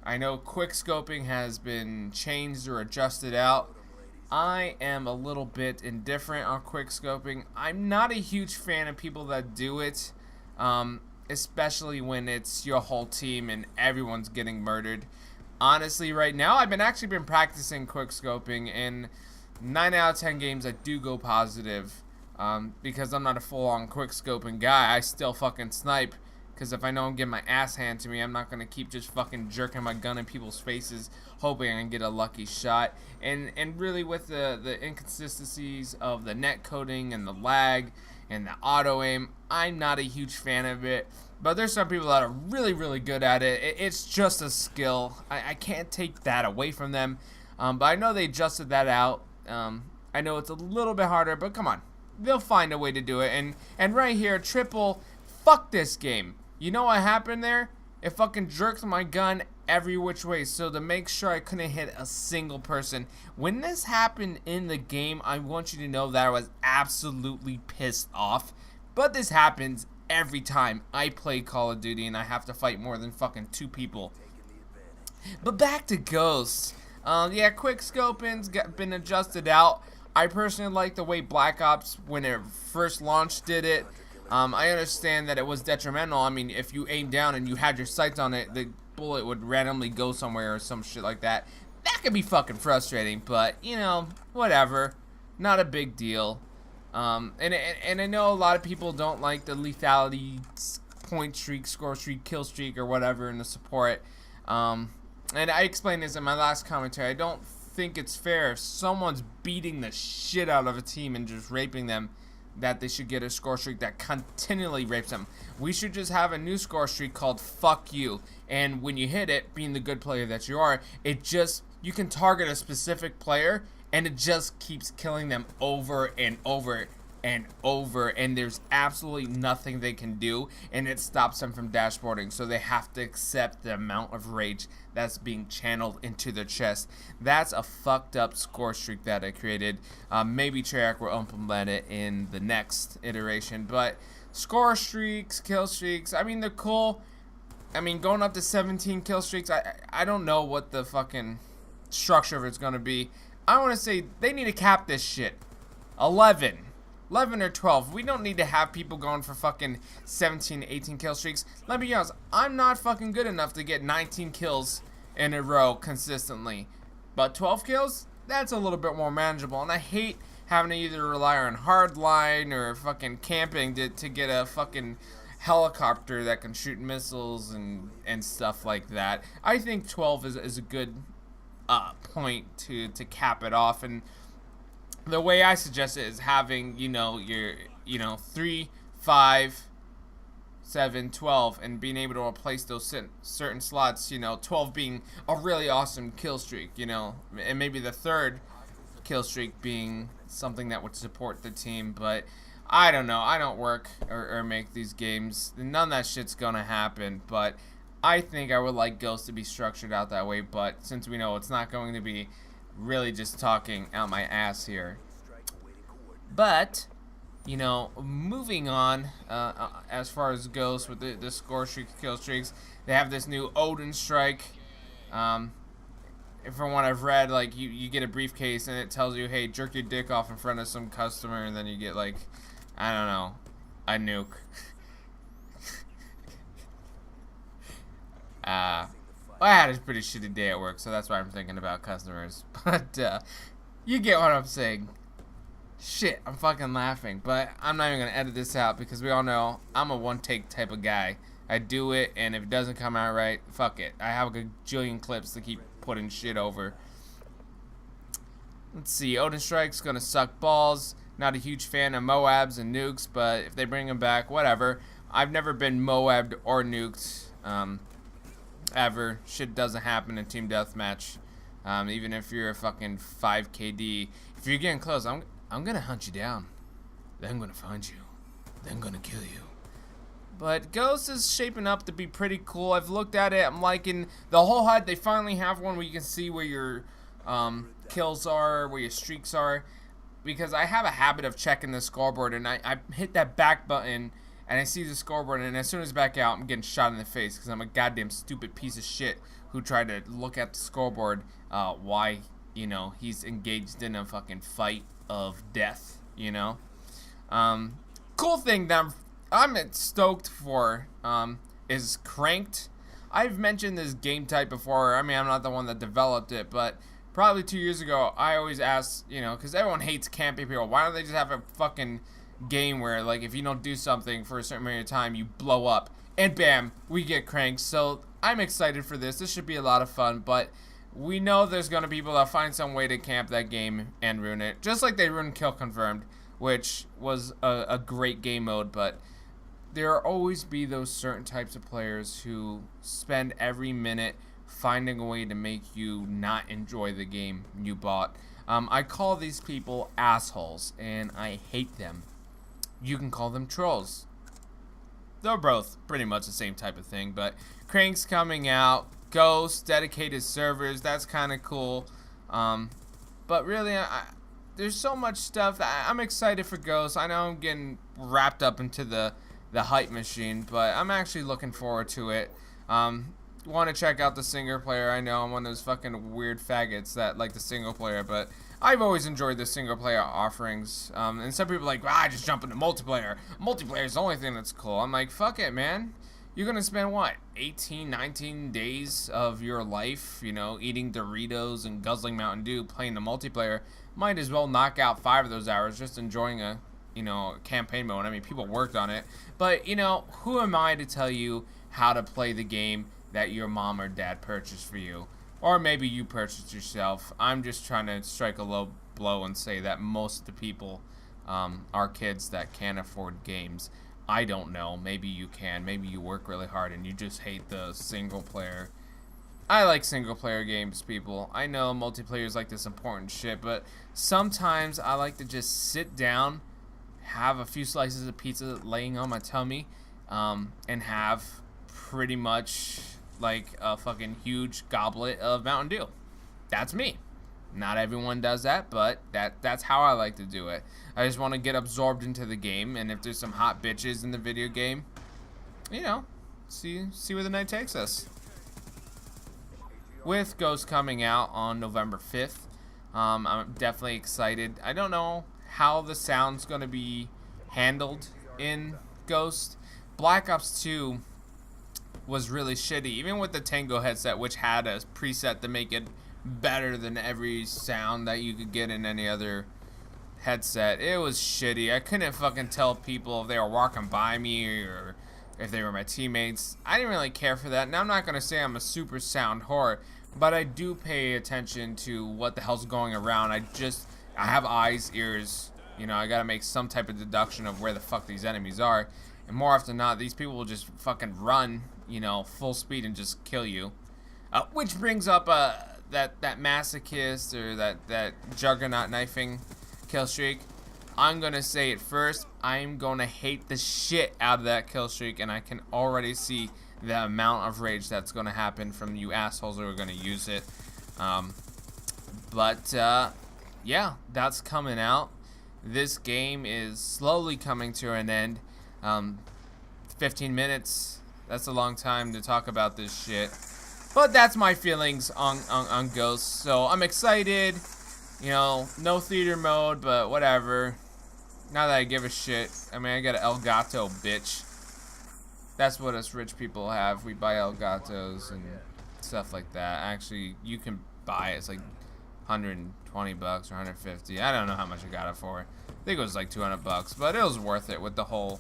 I know quick scoping has been changed or adjusted out. I am a little bit indifferent on quick scoping. I'm not a huge fan of people that do it, especially when it's your whole team and everyone's getting murdered. Honestly, right now, I've been actually been practicing quick scoping, and 9 out of 10 games I do go positive, because I'm not a full-on quick scoping guy. I still fucking snipe, because if I know I'm getting my ass handed to me, I'm not going to keep just fucking jerking my gun in people's faces, hoping I can get a lucky shot. And really with the inconsistencies of the net coding and the lag and the auto aim, I'm not a huge fan of it. But there's some people that are really, really good at it. It's just a skill. I can't take that away from them. But I know they adjusted that out. I know it's a little bit harder, but come on. They'll find a way to do it. And right here, triple, fuck this game. You know what happened there? It fucking jerked my gun every which way. So to make sure I couldn't hit a single person. When this happened in the game, I want you to know that I was absolutely pissed off. But this happens every time I play Call of Duty and I have to fight more than fucking 2 people. But back to Ghosts. Yeah, quick scoping's been adjusted out. I personally like the way Black Ops, when it first launched, did it. I understand that it was detrimental. I mean, if you aim down and you had your sights on it, the bullet would randomly go somewhere or some shit like that. That could be fucking frustrating, but, you know, whatever. Not a big deal. And I know a lot of people don't like the lethality, point streak, score streak, kill streak, or whatever in the support. And I explained this in my last commentary. I don't think it's fair if someone's beating the shit out of a team and just raping them, that they should get a score streak that continually rapes them. We should just have a new score streak called fuck you. And when you hit it, being the good player that you are, you can target a specific player and it just keeps killing them over and over and over, and there's absolutely nothing they can do, and it stops them from dashboarding, so they have to accept the amount of rage that's being channeled into their chest. That's a fucked up score streak that I created. Maybe Treyarch will implement it in the next iteration, but score streaks, kill streaks, I mean, they're cool. I mean, going up to 17 kill streaks, I don't know what the fucking structure of it's gonna be. I want to say they need to cap this shit. 11 or 12. We don't need to have people going for fucking 17, 18 kill streaks. Let me be honest, I'm not fucking good enough to get 19 kills in a row consistently. But 12 kills? That's a little bit more manageable. And I hate having to either rely on hardline or fucking camping to get a fucking helicopter that can shoot missiles and stuff like that. I think 12 is a good point to cap it off, and the way I suggest it is having, your 3, 5, 7, 12, and being able to replace those certain slots, 12 being a really awesome kill streak, and maybe the third kill streak being something that would support the team. But I don't know, I don't work or make these games, none of that shit's gonna happen. But I think I would like Ghost to be structured out that way, but since we know it's not going to be, really just talking out my ass here. But, moving on, as far as Ghost with the score streaks, kill streaks, they have this new Odin strike. From what I've read, like, you get a briefcase and it tells you, hey, jerk your dick off in front of some customer, and then you get, like, I don't know, a nuke. Well, I had a pretty shitty day at work, so that's why I'm thinking about customers. But, you get what I'm saying. Shit, I'm fucking laughing. But I'm not even going to edit this out because we all know I'm a one-take type of guy. I do it, and if it doesn't come out right, fuck it. I have a gajillion clips to keep putting shit over. Let's see, Odin Strike's going to suck balls. Not a huge fan of Moabs and nukes, but if they bring them back, whatever. I've never been Moabbed or nuked. Ever. Shit doesn't happen in team deathmatch. Even if you're a fucking 5 KD, if you're getting close, I'm gonna hunt you down. Then I'm gonna find you. Then I'm gonna kill you. But Ghost is shaping up to be pretty cool. I've looked at it. I'm liking the whole HUD. They finally have one where you can see where your kills are, where your streaks are. Because I have a habit of checking the scoreboard, and I hit that back button, and I see the scoreboard, and as soon as I back out, I'm getting shot in the face because I'm a goddamn stupid piece of shit who tried to look at the scoreboard why, you know, he's engaged in a fucking fight of death, you know. Cool thing that I'm stoked for is Cranked. I've mentioned this game type before. I mean, I'm not the one that developed it, but probably 2 years ago, I always asked, you know, because everyone hates camping people. Why don't they just have a fucking game where, like, if you don't do something for a certain amount of time, you blow up, and bam, we get cranked. So I'm excited for this. This should be a lot of fun, but we know there's gonna be people that find some way to camp that game and ruin it, just like they ruined Kill Confirmed, which was a great game mode. But there will always be those certain types of players who spend every minute finding a way to make you not enjoy the game you bought. I call these people assholes, and I hate them. You can call them trolls. They're both pretty much the same type of thing, but Crank's coming out. Ghost, dedicated servers, that's kind of cool. But really, there's so much stuff. I'm excited for Ghost. I know I'm getting wrapped up into the hype machine, but I'm actually looking forward to it. Want to check out the single player. I know I'm one of those fucking weird faggots that like the single player, but I've always enjoyed the single player offerings. And some people are like, I just jump into multiplayer. Multiplayer is the only thing that's cool. I'm like, fuck it, man. You're gonna spend what, 18, 19 days of your life, you know, eating Doritos and guzzling Mountain Dew, playing the multiplayer. Might as well knock out 5 of those hours just enjoying a, you know, campaign mode. I mean, people worked on it, but you know, who am I to tell you how to play the game that your mom or dad purchased for you, or maybe you purchased yourself? I'm just trying to strike a low blow and say that most of the people are kids that can't afford games. I don't know. Maybe you can. Maybe you work really hard and you just hate the single player. I like single player games, people. I know multiplayer is like this important shit, but sometimes I like to just sit down, have a few slices of pizza laying on my tummy, and have pretty much like a fucking huge goblet of Mountain Dew. That's me. Not everyone does that, but that's how I like to do it. I just want to get absorbed into the game, and if there's some hot bitches in the video game, you know, see where the night takes us. With Ghost coming out on November 5th, I'm definitely excited. I don't know how the sound's going to be handled in Ghost. Black Ops 2 was really shitty, even with the Tango headset, which had a preset to make it better than every sound that you could get in any other headset. It was shitty. I couldn't fucking tell people if they were walking by me or if they were my teammates. I didn't really care for that. Now, I'm not going to say I'm a super sound whore, but I do pay attention to what the hell's going around. I have eyes, ears, you know, I got to make some type of deduction of where the fuck these enemies are. And more often than not, these people will just fucking run, you know, full speed and just kill you. Which brings up that masochist or that juggernaut knifing kill streak. I'm gonna say it first. I'm gonna hate the shit out of that kill streak, and I can already see the amount of rage that's gonna happen from you assholes who are gonna use it. Yeah, that's coming out. This game is slowly coming to an end. 15 minutes. That's a long time to talk about this shit. But that's my feelings on Ghost. So I'm excited. You know, no theater mode, but whatever. Not that I give a shit. I mean, I got an Elgato, bitch. That's what us rich people have. We buy Elgatos and stuff like that. Actually, you can buy it. It's like 120 bucks or 150. I don't know how much I got it for. I think it was like 200 bucks, but it was worth it with the whole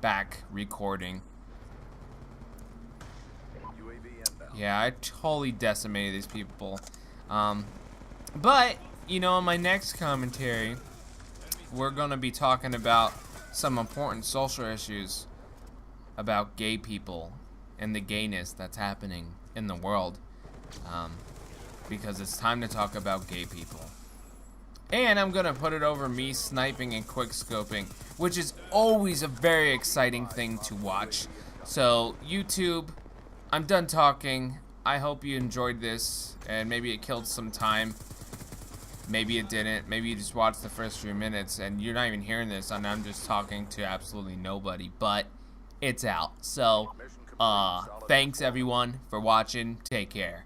back recording. Yeah, I totally decimated these people. But, you know, in my next commentary, we're going to be talking about some important social issues about gay people and the gayness that's happening in the world. Because it's time to talk about gay people. And I'm going to put it over me sniping and quickscoping, which is always a very exciting thing to watch. So, YouTube, I'm done talking. I hope you enjoyed this, and maybe it killed some time. Maybe it didn't. Maybe you just watched the first few minutes, and you're not even hearing this, and I'm just talking to absolutely nobody. But it's out. So, Thanks everyone for watching. Take care.